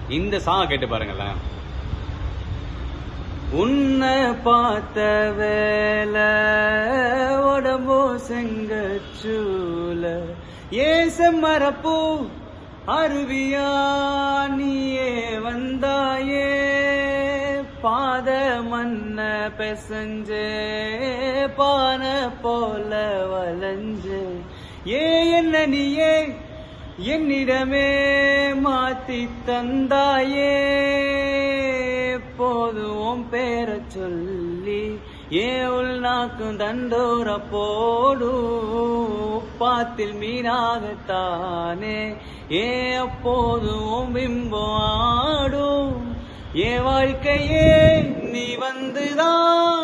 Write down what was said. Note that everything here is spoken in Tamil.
இந்த சாங் கேட்டு பாருங்களேன். உன்னை பார்த்த வேலை உடம்போ செங்கச்சூல ஏன் செம்மரப்பூ அருவியா நீயே வந்தாயே பாத மண்ண பெசஞ்சே பான போல வளைஞ்சே என்ன நீயே என்னிடமே மாத்தி தந்தாயே போதும் பேர சொல்லி உள்நாக்கும் தண்டோர போடும் பாத்தில் மீனாகத்தானே அப்போதும் பிம்பம் ஆடும் வாழ்க்கையே நீ வந்துதான்